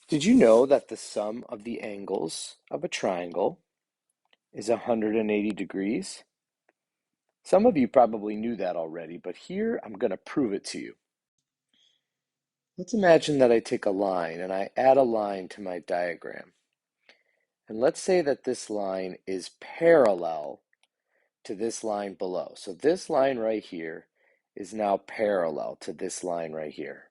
Did you know that the sum of the angles of a triangle is 180 degrees? Some of you probably knew that already, but here I'm going to prove it to you. Let's imagine that I take a line and I add a line to my diagram. And let's say that this line is parallel to this line below. So this line right here is now parallel to this line right here.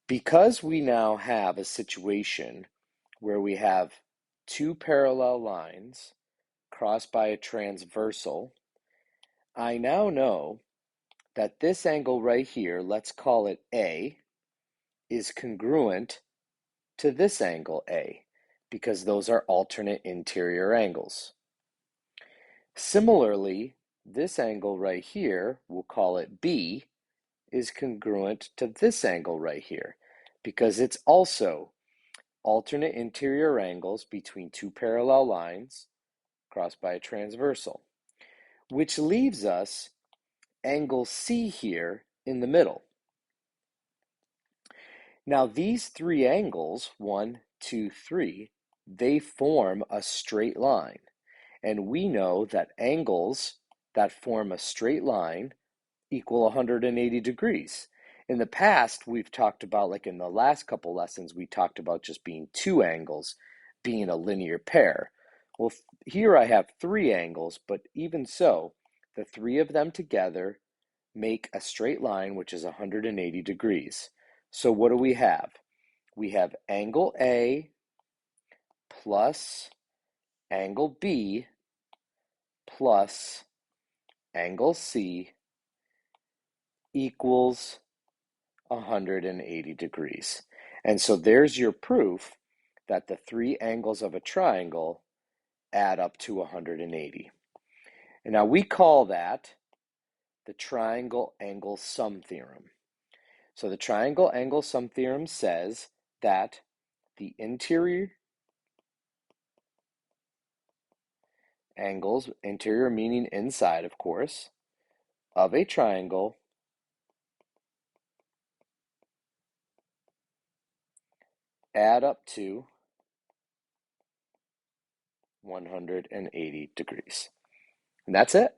Because we now have a situation where we have two parallel lines crossed by a transversal, I now know that this angle right here, let's call it A, is congruent to this angle A, because those are alternate interior angles. Similarly, this angle right here, we'll call it B, is congruent to this angle right here, because it's also alternate interior angles between two parallel lines crossed by a transversal, which leaves us angle C here in the middle. Now these three angles, 1, 2, 3, they form a straight line. And we know that angles that form a straight line equal 180 degrees. In the past, we've talked about, like in the last couple lessons, we talked about just being two angles being a linear pair. Well, here I have three angles, but even so, the three of them together make a straight line, which is 180 degrees. So what do we have? We have angle A plus angle B plus angle C equals 180 degrees. And so there's your proof that the three angles of a triangle add up to 180. And now we call that the triangle angle sum theorem. So the triangle angle sum theorem says that the interior angles, interior meaning inside, of course, of a triangle add up to 180 degrees. And that's it.